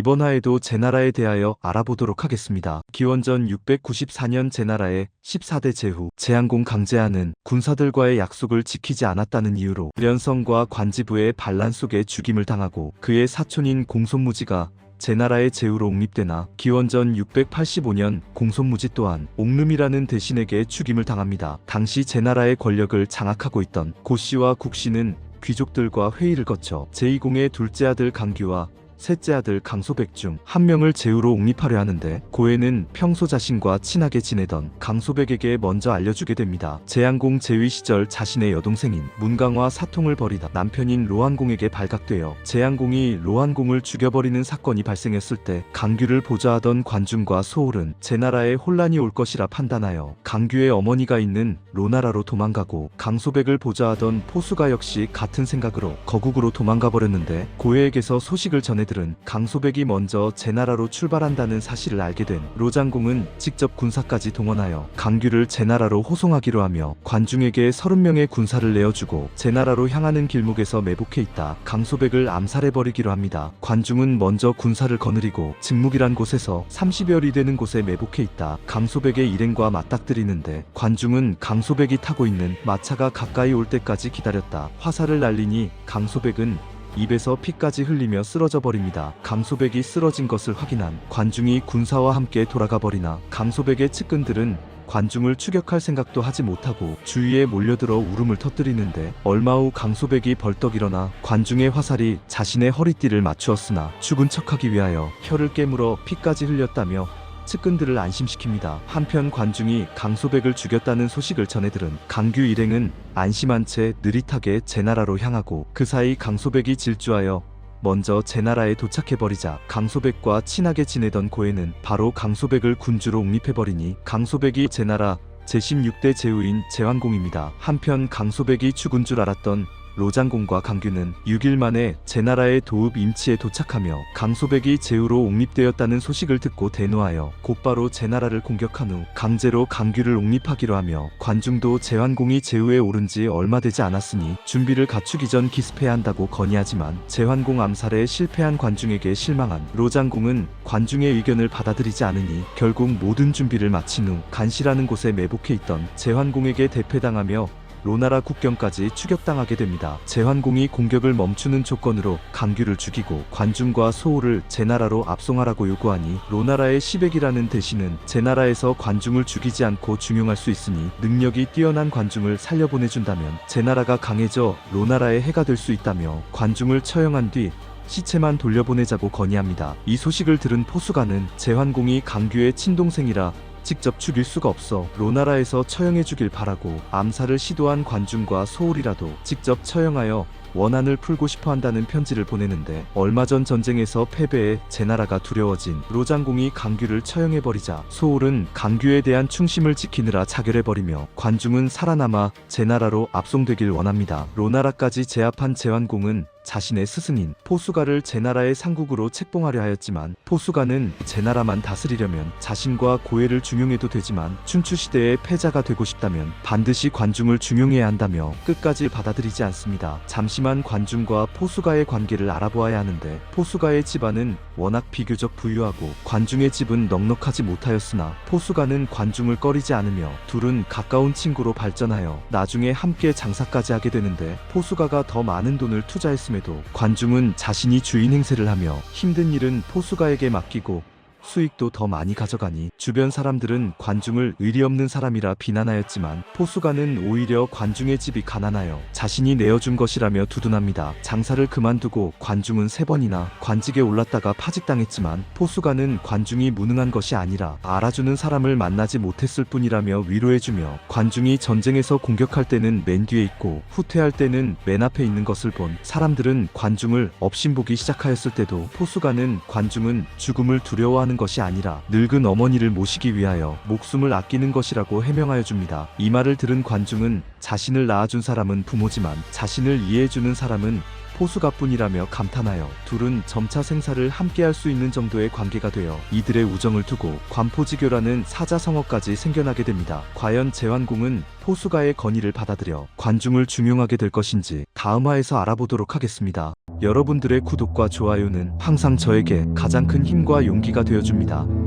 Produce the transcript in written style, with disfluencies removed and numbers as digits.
이번 화에도 제나라에 대하여 알아보도록 하겠습니다. 기원전 694년 제나라의 14대 제후 제한공 강제하는 군사들과의 약속을 지키지 않았다는 이유로 련성과 관지부의 반란 속에 죽임을 당하고 그의 사촌인 공손무지가 제나라의 제후로 옹립되나 기원전 685년 공손무지 또한 옥름이라는 대신에게 죽임을 당합니다. 당시 제나라의 권력을 장악하고 있던 고씨와 국씨는 귀족들과 회의를 거쳐 제2공의 둘째 아들 강규와 셋째 아들 강소백 중 한 명을 제후로 옹립하려 하는데 고해는 평소 자신과 친하게 지내던 강소백에게 먼저 알려주게 됩니다. 제한공 제위 시절 자신의 여동생인 문강과 사통을 벌이다 남편인 로한공에게 발각되어 제한공이 로한공을 죽여버리는 사건이 발생했을 때 강규를 보좌하던 관중과 소홀은 제나라에 혼란이 올 것이라 판단하여 강규의 어머니가 있는 로나라로 도망가고 강소백을 보좌하던 포수가 역시 같은 생각으로 거국으로 도망가 버렸는데 고해에게서 소식을 전해들은 강소백이 먼저 제나라로 출발한다는 사실을 알게 된 로장공은 직접 군사까지 동원하여 강규를 제나라로 호송하기로 하며 관중에게 30명의 군사를 내어주고 제나라로 향하는 길목에서 매복해 있다 강소백을 암살해버리기로 합니다. 관중은 먼저 군사를 거느리고 직묵이란 곳에서 30여리 되는 곳에 매복해 있다 강소백의 일행과 맞닥뜨리는데 관중은 강소백이 타고 있는 마차가 가까이 올 때까지 기다렸다. 화살을 날리니 강소백은 입에서 피까지 흘리며 쓰러져 버립니다. 강소백이 쓰러진 것을 확인한 관중이 군사와 함께 돌아가 버리나 강소백의 측근들은 관중을 추격할 생각도 하지 못하고 주위에 몰려들어 울음을 터뜨리는데 얼마 후 강소백이 벌떡 일어나 관중의 화살이 자신의 허리띠를 맞추었으나 죽은 척하기 위하여 혀를 깨물어 피까지 흘렸다며 측근들을 안심시킵니다. 한편 관중이 강소백을 죽였다는 소식을 전해들은 강규 일행은 안심한 채 느릿하게 제나라로 향하고 그 사이 강소백이 질주하여 먼저 제나라에 도착해버리자 강소백과 친하게 지내던 고해는 바로 강소백을 군주로 옹립해버리니 강소백이 제나라 제16대 제후인 제환공입니다. 한편 강소백이 죽은 줄 알았던 로장공과 강규는 6일 만에 제나라의 도읍 임치에 도착하며 강소백이 제후로 옹립되었다는 소식을 듣고 대노하여 곧바로 제나라를 공격한 후 강제로 강규를 옹립하기로 하며 관중도 제환공이 제후에 오른 지 얼마 되지 않았으니 준비를 갖추기 전 기습해야 한다고 건의하지만 제환공 암살에 실패한 관중에게 실망한 로장공은 관중의 의견을 받아들이지 않으니 결국 모든 준비를 마친 후 간시라는 곳에 매복해 있던 제환공에게 대패당하며 로나라 국경까지 추격당하게 됩니다. 제환공이 공격을 멈추는 조건으로 강규를 죽이고 관중과 소홀을 제나라로 압송하라고 요구하니 로나라의 시백이라는 대신은 제나라에서 관중을 죽이지 않고 중용할 수 있으니 능력이 뛰어난 관중을 살려보내준다면 제나라가 강해져 로나라의 해가 될 수 있다며 관중을 처형한 뒤 시체만 돌려보내자고 건의합니다. 이 소식을 들은 포수가는 제환공이 강규의 친동생이라 직접 죽일 수가 없어 로나라에서 처형해 주길 바라고 암살을 시도한 관중과 소홀이라도 직접 처형하여 원한을 풀고 싶어 한다는 편지를 보내는데 얼마 전 전쟁에서 패배해 제나라가 두려워진 로장공이 강규를 처형해버리자 소홀은 강규에 대한 충심을 지키느라 자결해버리며 관중은 살아남아 제나라로 압송되길 원합니다. 로나라까지 제압한 제환공은 자신의 스승인 포수가를 제나라의 상국으로 책봉하려 하였지만 포수가는 제나라만 다스리려면 자신과 고해를 중용해도 되지만 춘추시대의 패자가 되고 싶다면 반드시 관중을 중용해야 한다며 끝까지 받아들이지 않습니다. 잠시만 관중과 포수가의 관계를 알아보아야 하는데 포수가의 집안은 워낙 비교적 부유하고 관중의 집은 넉넉하지 못하였으나 포수가는 관중을 꺼리지 않으며 둘은 가까운 친구로 발전하여 나중에 함께 장사까지 하게 되는데 포수가가 더 많은 돈을 투자했음에도 관중은 자신이 주인 행세를 하며 힘든 일은 포수가에게 맡기고 수익도 더 많이 가져가니 주변 사람들은 관중을 의리 없는 사람이라 비난하였지만 포수가는 오히려 관중의 집이 가난하여 자신이 내어준 것이라며 두둔합니다. 장사를 그만두고 관중은 3번이나 관직에 올랐다가 파직당했지만 포수가는 관중이 무능한 것이 아니라 알아주는 사람을 만나지 못했을 뿐이라며 위로해주며 관중이 전쟁에서 공격할 때는 맨 뒤에 있고 후퇴할 때는 맨 앞에 있는 것을 본 사람들은 관중을 업신보기 시작하였을 때도 포수가는 관중은 죽음을 두려워하는 것이 아니라 늙은 어머니를 모시기 위하여 목숨을 아끼는 것이라고 해명하여 줍니다. 이 말을 들은 관중은 자신을 낳아준 사람은 부모지만 자신을 이해해주는 사람은 포수가뿐이라며 감탄하여 둘은 점차 생사를 함께할 수 있는 정도의 관계가 되어 이들의 우정을 두고 관포지교라는 사자성어까지 생겨나게 됩니다. 과연 제완공은 포수가의 건의를 받아들여 관중을 중용하게 될 것인지 다음 화에서 알아보도록 하겠습니다. 여러분들의 구독과 좋아요는 항상 저에게 가장 큰 힘과 용기가 되어줍니다.